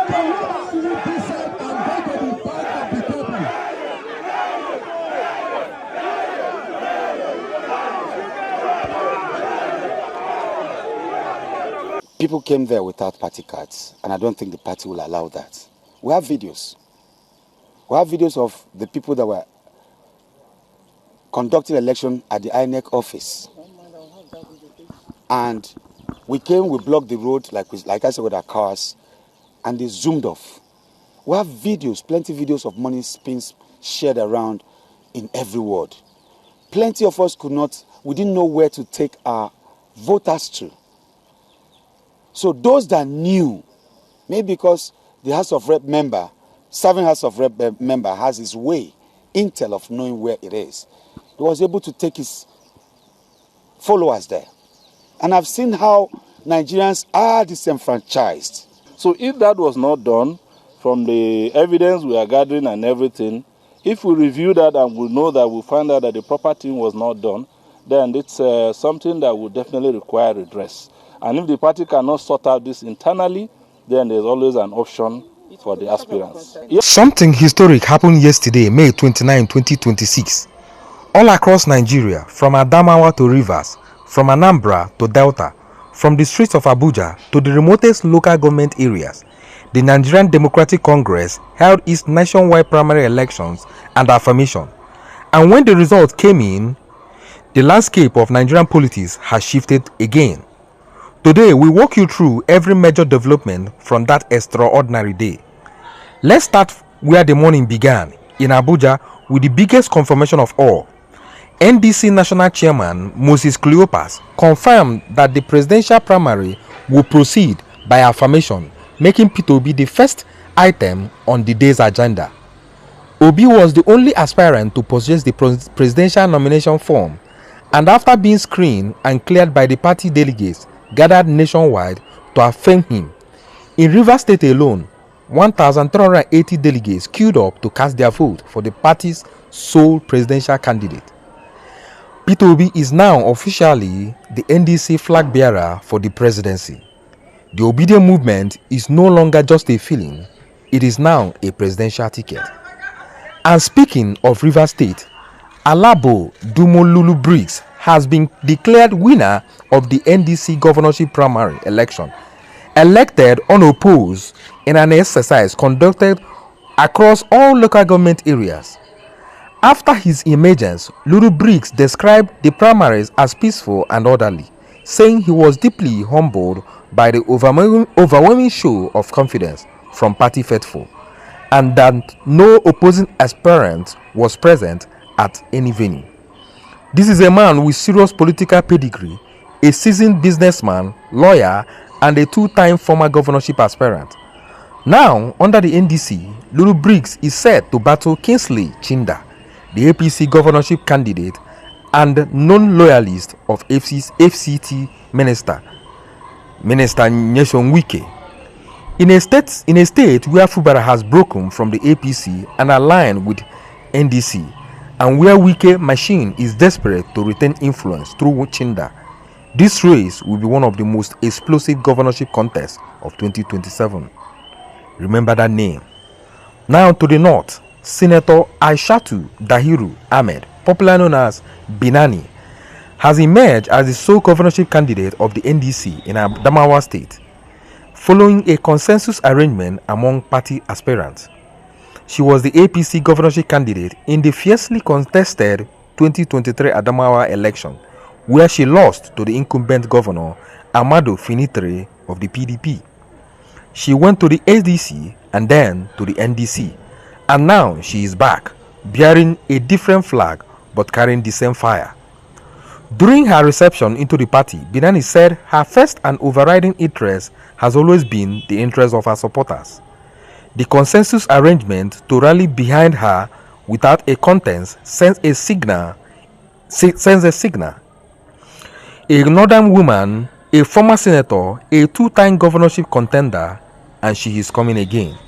cannot sleep inside and go to the back of the table. People came there without party cards, and I don't think the party will allow that. We have videos. We have videos of the people that were conducting election at the INEC office. And we came, we blocked the road, like I said, with our cars, and they zoomed off. We have videos, plenty of videos of money spins shared around in every ward. Plenty of us we didn't know where to take our voters to. So those that knew, maybe because the House of Rep member, serving House of Rep member has his way, intel of knowing where it is, he was able to take his followers there. And I've seen how Nigerians are disenfranchised. So if that was not done, from the evidence we are gathering and everything, if we review that and we know that we find out that the proper thing was not done, then it's something that would definitely require redress. And if the party cannot sort out this internally, then there's always an option for the aspirants. Something historic happened yesterday, May 29, 2026. All across Nigeria, from Adamawa to Rivers, from Anambra to Delta, from the streets of Abuja to the remotest local government areas, the Nigerian Democratic Congress held its nationwide primary elections and affirmation. And when the results came in, the landscape of Nigerian politics has shifted again. Today, we walk you through every major development from that extraordinary day. Let's start where the morning began, in Abuja, with the biggest confirmation of all. NDC National Chairman Moses Cleopas confirmed that the presidential primary will proceed by affirmation, making peterobi the first item on the day's agenda. Obi was the only aspirant to possess the presidential nomination form, and after being screened and cleared by the party delegates gathered nationwide to affirm him. In Rivers State alone, 1,380 delegates queued up to cast their vote for the party's sole presidential candidate. Peterobi is now officially the NDC flag bearer for the presidency. The obedient movement is no longer just a feeling, it is now a presidential ticket. And speaking of Rivers State, Alabo Dumolulu Briggs has been declared winner of the NDC governorship primary election, elected unopposed in an exercise conducted across all local government areas. After his emergence, Lulu Briggs described the primaries as peaceful and orderly, saying he was deeply humbled by the overwhelming show of confidence from party faithful, and that no opposing aspirant was present at any venue. This is a man with serious political pedigree, a seasoned businessman, lawyer, and a two-time former governorship aspirant. Now, under the NDC, Lulu Briggs is set to battle Kingsley Chinda, the APC governorship candidate and non-loyalist of FCT Minister Nyesom Wike. In a state where Fubara has broken from the APC and aligned with NDC, and where Wike machine is desperate to retain influence through Chinda, this race will be one of the most explosive governorship contests of 2027. Remember that name. Now to the north, Senator Aishatu Dahiru Ahmed, popularly known as Binanni, has emerged as the sole governorship candidate of the NDC in Adamawa State, following a consensus arrangement among party aspirants. She was the APC governorship candidate in the fiercely contested 2023 Adamawa election, where she lost to the incumbent governor Amado Finitre of the PDP. She went to the ADC and then to the NDC, and now she is back, bearing a different flag but carrying the same fire. During her reception into the party, Binanni said her first and overriding interest has always been the interest of her supporters. The consensus arrangement to rally behind her without a contest sends a signal. A northern woman, a former senator, a two-time governorship contender, and she is coming again.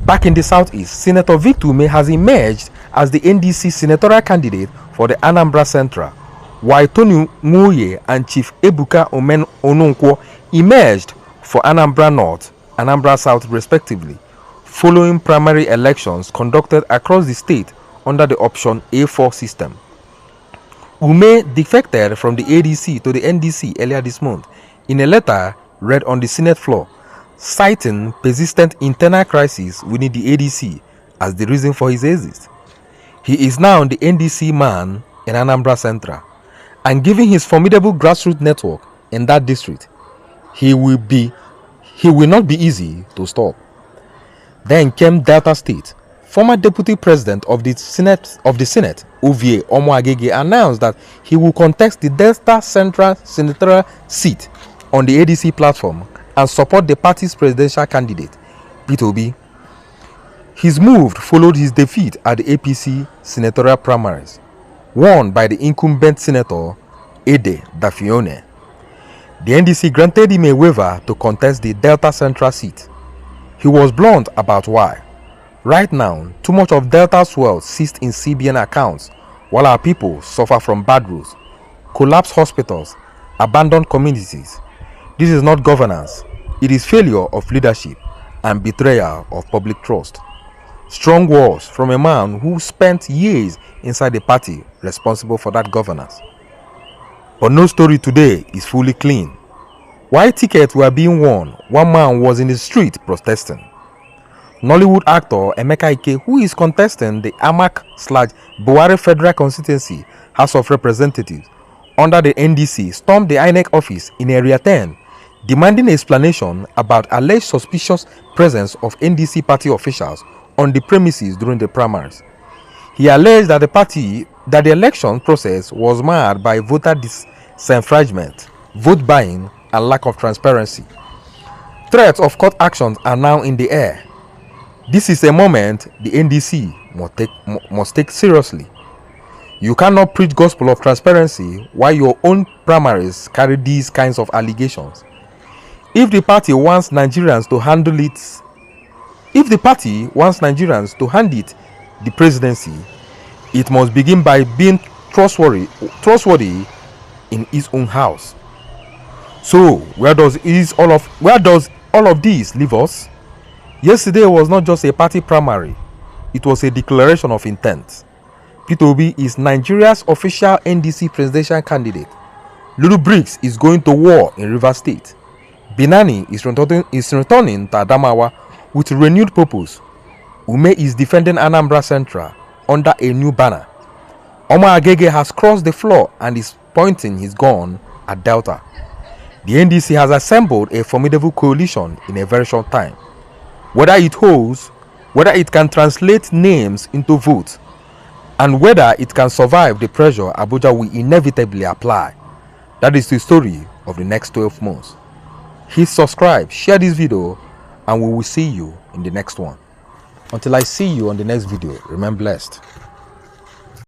Back in the southeast, Senator Victor Umeh has emerged as the NDC senatorial candidate for the Anambra Central, while Tony Muye and Chief Ebuka Omen Ononkwo emerged for Anambra North, Anambra South respectively, following primary elections conducted across the state under the option A4 system. Umeh defected from the ADC to the NDC earlier this month in a letter read on the Senate floor, citing persistent internal crisis within the ADC as the reason for his exit. He is now the NDC man in Anambra Central, and given his formidable grassroots network in that district, he will not be easy to stop. Then came Delta State. Former Deputy President of the Senate, Omo Agege, announced that he will contest the Delta Central Senatorial seat on the ADC platform and support the party's presidential candidate, peterobi. His move followed his defeat at the APC Senatorial Primaries, won by the incumbent Senator Ede Dafione. The NDC granted him a waiver to contest the Delta Central seat. He was blunt about why. Right now, too much of Delta's wealth sits in CBN accounts, while our people suffer from bad roads, collapsed hospitals, abandoned communities. This is not governance. It is failure of leadership and betrayal of public trust. Strong words from a man who spent years inside the party responsible for that governance. But no story today is fully clean. While tickets were being won, one man was in the street protesting. Nollywood actor Emeka, who is contesting the Amak/Buhari Federal Constituency House of Representatives under the NDC, stormed the INEC office in Area 10, demanding an explanation about alleged suspicious presence of NDC party officials on the premises during the primaries. He alleged that the election process was marred by voter disenfranchisement, vote buying, and lack of transparency. Threats of court actions are now in the air. This is a moment the NDC must take seriously. You cannot preach gospel of transparency while your own primaries carry these kinds of allegations. If the party wants Nigerians to hand it the presidency, it must begin by being trustworthy in its own house. So, where does all of this leave us? Yesterday was not just a party primary, it was a declaration of intent. peterobi is Nigeria's official NDC presidential candidate. Briggs is going to war in Rivers State. Binanni is returning to Adamawa with renewed purpose. Umeh is defending Anambra Central under a new banner. Omo Agege has crossed the floor and is pointing his gun at Delta. The NDC has assembled a formidable coalition in a very short time. Whether it can translate names into votes, and whether it can survive the pressure Abuja will inevitably apply, that is the story of the next 12 months. Hit subscribe, share this video, and we will see you in the next one. Until I see you on the next video, remain blessed.